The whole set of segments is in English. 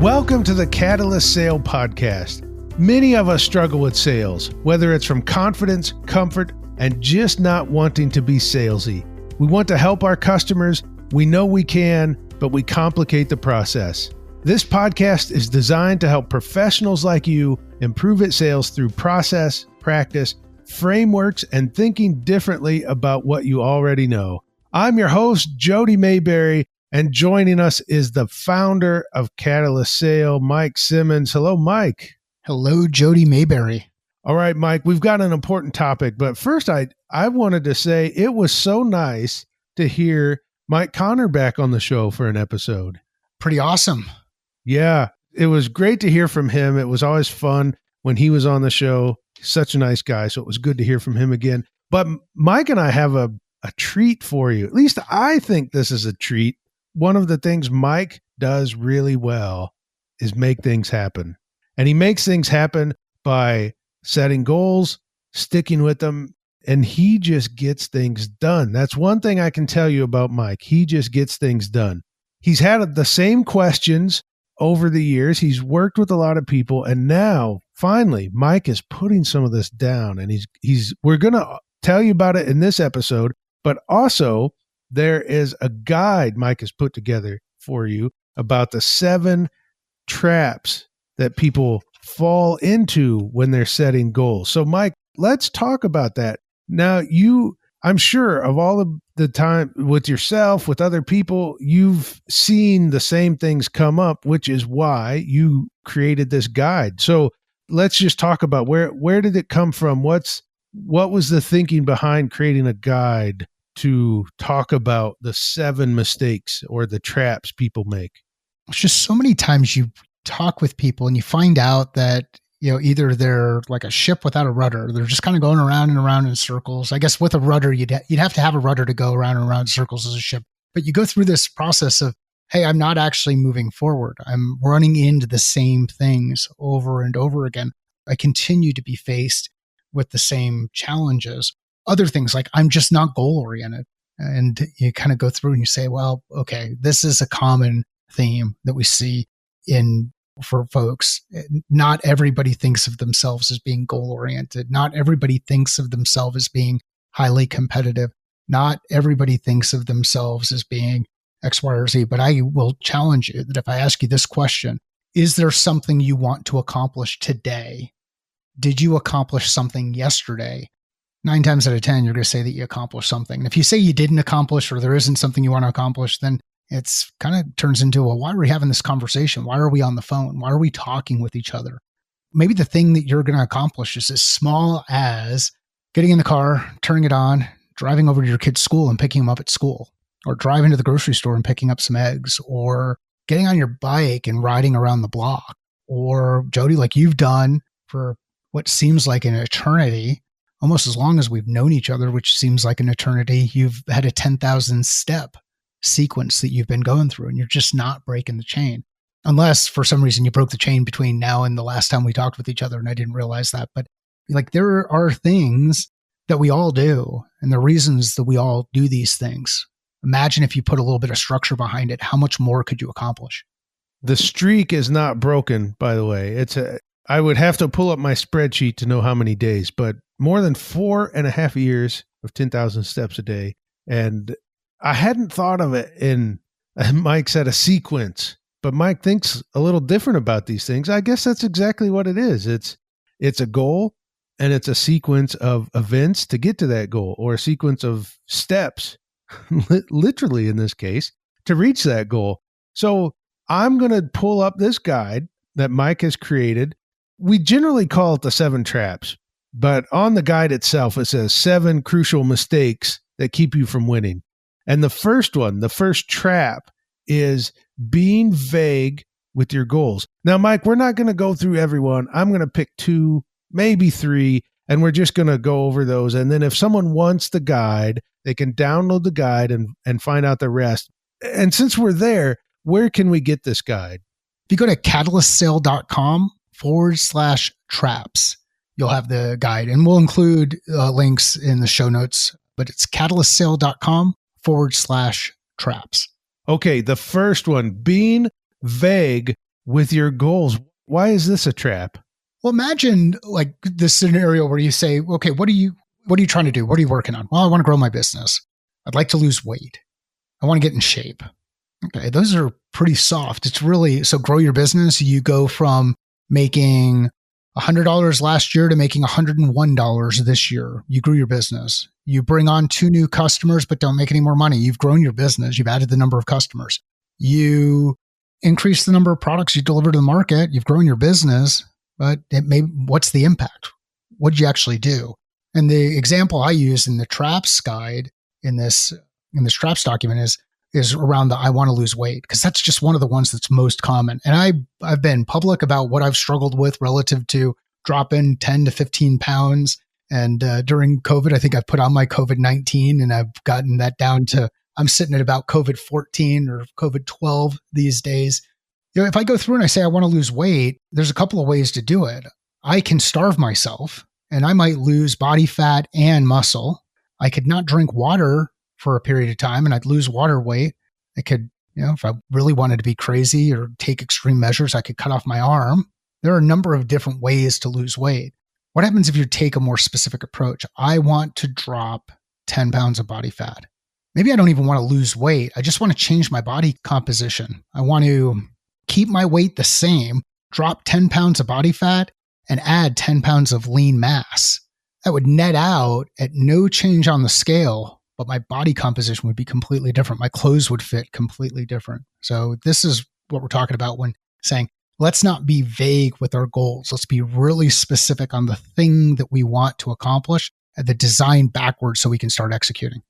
Welcome to the Catalyst Sale Podcast. Many of us struggle with sales, whether it's from confidence, comfort, and just not wanting to be salesy. We want to help our customers. We know we can, but we complicate the process. This podcast is designed to help professionals like you improve at sales through process, practice, frameworks, and thinking differently about what you already know. I'm your host, Jody Mayberry, and joining us is the founder of Catalyst Sale, Mike Simmons. Hello, Mike. Hello, Jody Mayberry. All right, Mike, we've got an important topic, but first I wanted to say it was so nice to hear Mike Connor back on the show for an episode. Pretty awesome. Yeah, it was great to hear from him. It was always fun when he was on the show. Such a nice guy, so it was good to hear from him again. But Mike and I have a treat for you. At least I think this is a treat. One of the things Mike does really well is make things happen. And he makes things happen by setting goals, sticking with them, and he just gets things done. That's one thing I can tell you about Mike. He just gets things done. He's had the same questions over the years. He's worked with a lot of people, and now finally Mike is putting some of this down, and we're going to tell you about it in this episode, but also there is a guide Mike has put together for you about the 7 traps that people fall into when they're setting goals. So Mike, let's talk about that. Now I'm sure of all of the time with yourself, with other people, you've seen the same things come up, which is why you created this guide. So let's just talk about where did it come from? What was the thinking behind creating a guide to talk about the 7 mistakes or the traps people make? It's just so many times you talk with people and you find out that, either they're like a ship without a rudder. They're just kind of going around and around in circles. I guess with a rudder, you'd have to have a rudder to go around and around in circles as a ship. But you go through this process of, hey, I'm not actually moving forward. I'm running into the same things over and over again. I continue to be faced with the same challenges. Other things like I'm just not goal oriented. And you kind of go through and you say, well, okay, this is a common theme that we see for folks. Not everybody thinks of themselves as being goal oriented. Not everybody thinks of themselves as being highly competitive. Not everybody thinks of themselves as being X, Y, or Z. But I will challenge you that if I ask you this question, is there something you want to accomplish today? Did you accomplish something yesterday? 9 times out of 10, you're going to say that you accomplished something. And if you say you didn't accomplish or there isn't something you want to accomplish, then it's kind of turns into, well, why are we having this conversation? Why are we on the phone? Why are we talking with each other? Maybe the thing that you're going to accomplish is as small as getting in the car, turning it on, driving over to your kid's school and picking them up at school, or driving to the grocery store and picking up some eggs, or getting on your bike and riding around the block, or Jody, like you've done for what seems like an eternity, almost as long as we've known each other, which seems like an eternity, you've had a 10,000 step sequence that you've been going through, and you're just not breaking the chain. Unless for some reason you broke the chain between now and the last time we talked with each other, and I didn't realize that. But like there are things that we all do, and the reasons that we all do these things. Imagine if you put a little bit of structure behind it, how much more could you accomplish? The streak is not broken, by the way. I would have to pull up my spreadsheet to know how many days, but more than 4.5 years of 10,000 steps a day. And I hadn't thought of it Mike said a sequence, but Mike thinks a little different about these things. I guess that's exactly what it is. It's a goal, and it's a sequence of events to get to that goal, or a sequence of steps, literally in this case, to reach that goal. So I'm going to pull up this guide that Mike has created. We generally call it the 7 traps, but on the guide itself, it says 7 crucial mistakes that keep you from winning. And the first trap is being vague with your goals. Now, Mike, we're not going to go through every one. I'm going to pick 2, maybe 3, and we're just going to go over those. And then if someone wants the guide, they can download the guide and find out the rest. And since we're there, where can we get this guide? If you go to catalystsale.com/traps, you'll have the guide, and we'll include links in the show notes, but it's catalystsale.com/traps. Okay, the first one, being vague with your goals. Why is this a trap? Well, imagine like this scenario where you say, okay, what are you trying to do? What are you working on? Well, I want to grow my business. I'd like to lose weight. I want to get in shape. Okay, those are pretty soft. It's really, so grow your business. You go from making $100 last year to making $101 this year. You grew your business. You bring on 2 new customers, but don't make any more money. You've grown your business. You've added the number of customers. You increase the number of products you deliver to the market. You've grown your business, but what's the impact? What did you actually do? And the example I use in the traps guide in this traps document is around the I want to lose weight, because that's just one of the ones that's most common. And I've been public about what I've struggled with relative to dropping 10 to 15 pounds. And during COVID, I think I put on my COVID-19 and I've gotten that down to, I'm sitting at about COVID-14 or COVID-12 these days. If I go through and I say I want to lose weight, there's a couple of ways to do it. I can starve myself and I might lose body fat and muscle. I could not drink water for a period of time and I'd lose water weight. I could, if I really wanted to be crazy or take extreme measures, I could cut off my arm. There are a number of different ways to lose weight. What happens if you take a more specific approach? I want to drop 10 pounds of body fat. Maybe I don't even want to lose weight. I just want to change my body composition. I want to keep my weight the same, drop 10 pounds of body fat, and add 10 pounds of lean mass. That would net out at no change on the scale, but my body composition would be completely different. My clothes would fit completely different. So this is what we're talking about when saying, let's not be vague with our goals. Let's be really specific on the thing that we want to accomplish and the design backwards so we can start executing.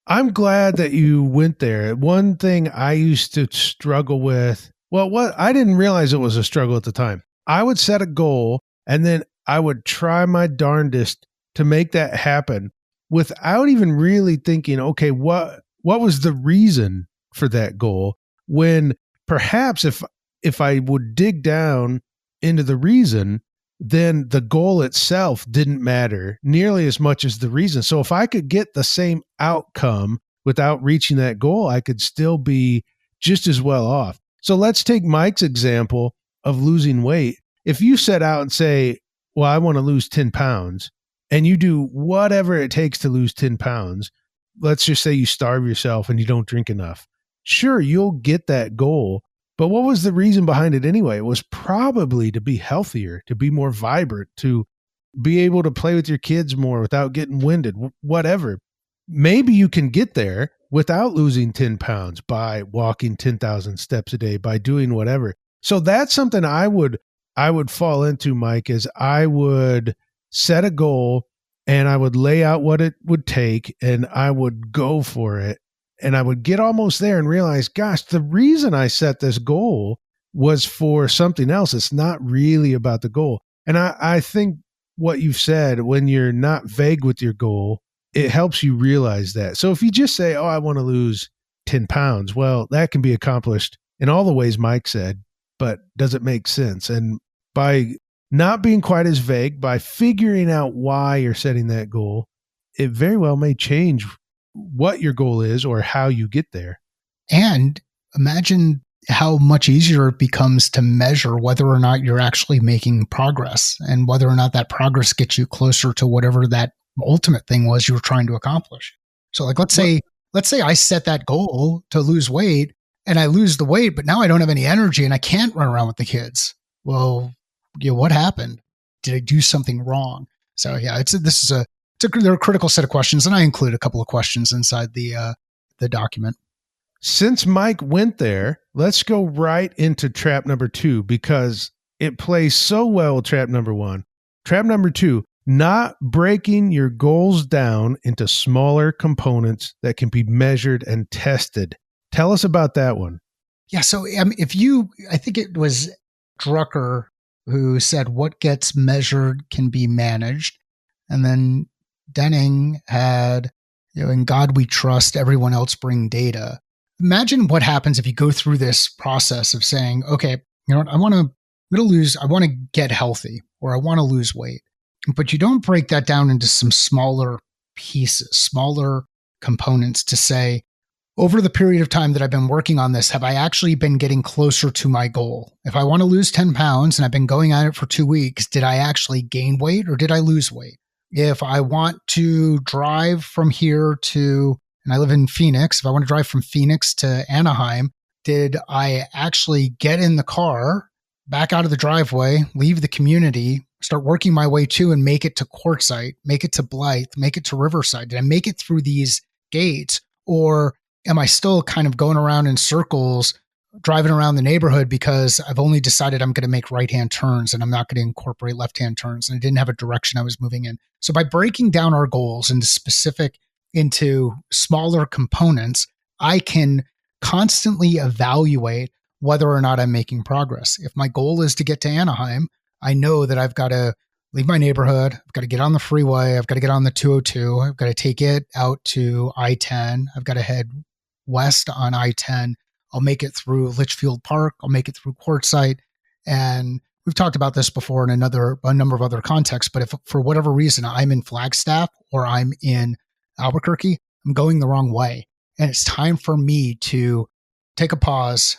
I'm glad that you went there. One thing I used to struggle with, I didn't realize it was a struggle at the time. I would set a goal and then I would try my darndest to make that happen without even really thinking, okay, what was the reason for that goal? When perhaps if I would dig down into the reason, then the goal itself didn't matter nearly as much as the reason. So if I could get the same outcome without reaching that goal, I could still be just as well off. So let's take Mike's example of losing weight. If you set out and say, well, I want to lose 10 pounds, and you do whatever it takes to lose 10 pounds, let's just say you starve yourself and you don't drink enough. Sure, you'll get that goal. But what was the reason behind it anyway? It was probably to be healthier, to be more vibrant, to be able to play with your kids more without getting winded, whatever. Maybe you can get there without losing 10 pounds by walking 10,000 steps a day, by doing whatever. So that's something I would fall into, Mike, is I would set a goal and I would lay out what it would take and I would go for it. And I would get almost there and realize, gosh, the reason I set this goal was for something else. It's not really about the goal. And I think what you've said, when you're not vague with your goal, it helps you realize that. So if you just say, oh, I want to lose 10 pounds, well, that can be accomplished in all the ways Mike said, but does it make sense? And by not being quite as vague, by figuring out why you're setting that goal, it very well may change what your goal is or how you get there. And imagine how much easier it becomes to measure whether or not you're actually making progress and whether or not that progress gets you closer to whatever that ultimate thing was you were trying to accomplish. So like, let's say I set that goal to lose weight and I lose the weight, but now I don't have any energy and I can't run around with the kids. Well, what happened? Did I do something wrong? So yeah, they're a critical set of questions, and I include a couple of questions inside the document. Since Mike went there, let's go right into trap number 2 because it plays so well with trap number 1. Trap number 2, not breaking your goals down into smaller components that can be measured and tested. Tell us about that one. Yeah, so I think it was Drucker who said what gets measured can be managed, and then Denning had, in God we trust, everyone else bring data. Imagine what happens if you go through this process of saying, okay, what, I want to get healthy or I want to lose weight. But you don't break that down into some smaller pieces, smaller components to say, over the period of time that I've been working on this, have I actually been getting closer to my goal? If I want to lose 10 pounds and I've been going at it for 2 weeks, did I actually gain weight or did I lose weight? If I want to drive from here to, and I live in Phoenix, if I want to drive from Phoenix to Anaheim, did I actually get in the car, back out of the driveway, leave the community, start working my way to and make it to Quartzsite, make it to Blythe, make it to Riverside? Did I make it through these gates? Or am I still kind of going around in circles, driving around the neighborhood because I've only decided I'm going to make right-hand turns and I'm not going to incorporate left-hand turns, and I didn't have a direction I was moving in? So by breaking down our goals into smaller components, I can constantly evaluate whether or not I'm making progress. If my goal is to get to Anaheim, I know that I've got to leave my neighborhood. I've got to get on the freeway. I've got to get on the 202. I've got to take it out to I-10. I've got to head west on I-10. I'll make it through Litchfield Park. I'll make it through Quartzsite. And we've talked about this before in a number of other contexts, but if for whatever reason I'm in Flagstaff or I'm in Albuquerque, I'm going the wrong way. And it's time for me to take a pause,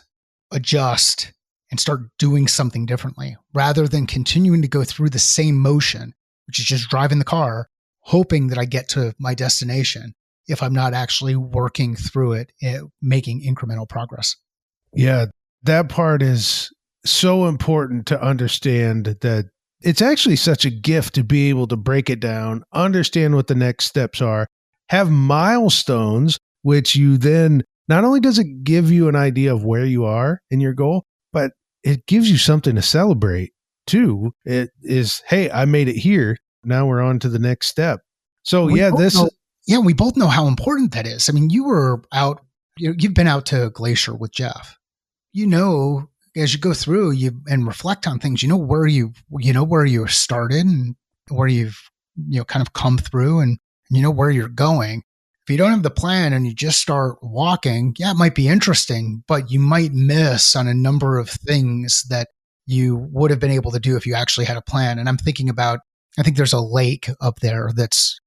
adjust, and start doing something differently rather than continuing to go through the same motion, which is just driving the car, hoping that I get to my destination if I'm not actually working through it, making incremental progress. Yeah, that part is so important to understand, that it's actually such a gift to be able to break it down, understand what the next steps are, have milestones, which you then, not only does it give you an idea of where you are in your goal, but it gives you something to celebrate too. It is, hey, I made it here. Now we're on to the next step. So we both know how important that is. I mean, you've been out to Glacier with Jeff. You know, as you go through and reflect on things, you know where you started and where you've kind of come through, and you know where you're going. If you don't have the plan and you just start walking, yeah, it might be interesting, but you might miss on a number of things that you would have been able to do if you actually had a plan. And I think there's a lake up there that's,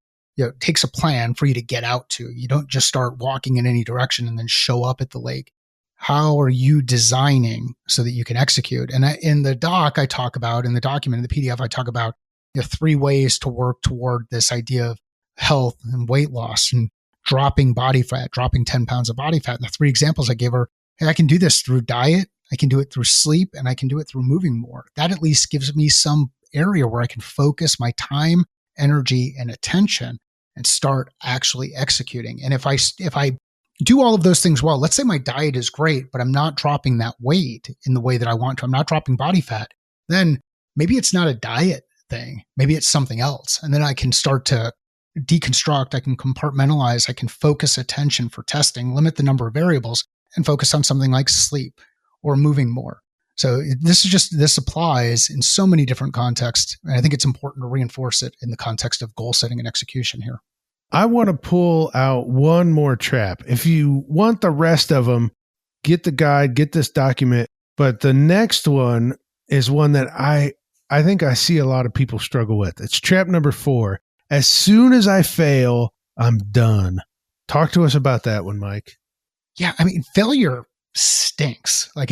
takes a plan for you to get out to. You don't just start walking in any direction and then show up at the lake. How are you designing so that you can execute? And in the document, in the PDF, I talk about 3 ways to work toward this idea of health and weight loss and dropping body fat, dropping 10 pounds of body fat. And the 3 examples I gave are, hey, I can do this through diet, I can do it through sleep, and I can do it through moving more. That at least gives me some area where I can focus my time, energy, and attention and start actually executing. And if I do all of those things well, let's say my diet is great, but I'm not dropping that weight in the way that I want to, I'm not dropping body fat, then maybe it's not a diet thing. Maybe it's something else. And then I can start to deconstruct, I can compartmentalize, I can focus attention for testing, limit the number of variables, and focus on something like sleep or moving more. So this applies in so many different contexts. And I think it's important to reinforce it in the context of goal setting and execution here. I want to pull out one more trap. If you want the rest of them, get the guide, get this document. But the next one is one that I think I see a lot of people struggle with. It's trap number 4. As soon as I fail, I'm done. Talk to us about that one, Mike. Yeah, I mean, failure stinks. Like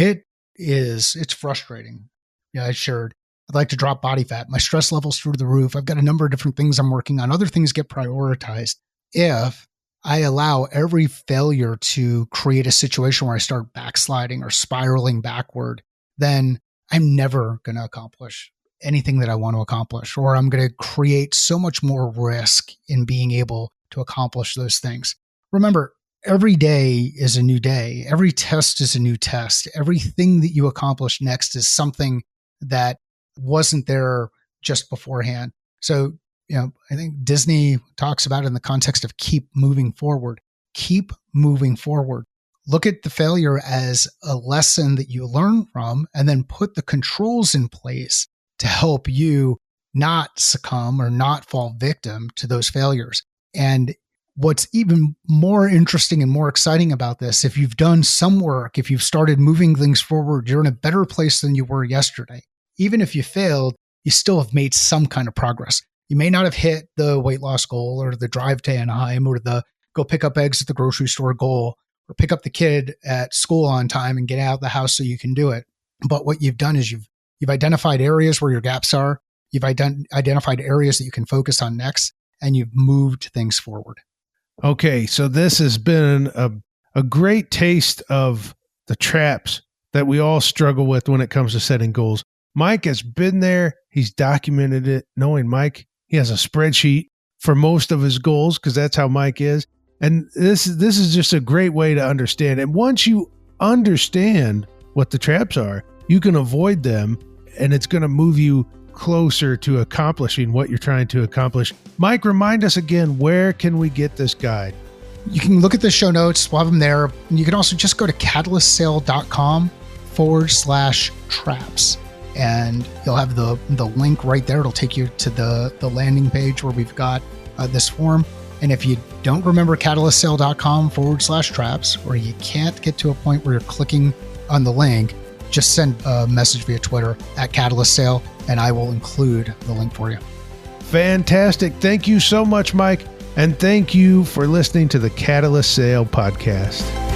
it's frustrating. Yeah, I shared. I'd like to drop body fat. My stress level's through the roof. I've got a number of different things I'm working on. Other things get prioritized. If I allow every failure to create a situation where I start backsliding or spiraling backward, then I'm never going to accomplish anything that I want to accomplish, or I'm going to create so much more risk in being able to accomplish those things. Remember, every day is a new day. Every test is a new test. Everything that you accomplish next is something that wasn't there just beforehand. So, I think Disney talks about it in the context of keep moving forward. Keep moving forward. Look at the failure as a lesson that you learn from, and then put the controls in place to help you not succumb or not fall victim to those failures. And what's even more interesting and more exciting about this, if you've done some work, if you've started moving things forward, you're in a better place than you were yesterday. Even if you failed, you still have made some kind of progress. You may not have hit the weight loss goal or the drive to Anaheim or the go pick up eggs at the grocery store goal or pick up the kid at school on time and get out of the house so you can do it. But what you've done is you've identified areas where your gaps are. You've identified areas that you can focus on next, and you've moved things forward. Okay, so this has been a great taste of the traps that we all struggle with when it comes to setting goals. Mike has been there. He's documented it. Knowing Mike, he has a spreadsheet for most of his goals because that's how Mike is. And this is just a great way to understand. And once you understand what the traps are, you can avoid them, and it's going to move you closer to accomplishing what you're trying to accomplish. Mike, remind us again, where can we get this guide? You can look at the show notes. We'll have them there. And you can also just go to catalystsale.com/traps. And you'll have the link right there. It'll take you to the landing page where we've got this form. And if you don't remember catalystsale.com/traps, or you can't get to a point where you're clicking on the link, just send a message via Twitter at @CatalystSale, and I will include the link for you. Fantastic. Thank you so much, Mike. And thank you for listening to the Catalyst Sale podcast.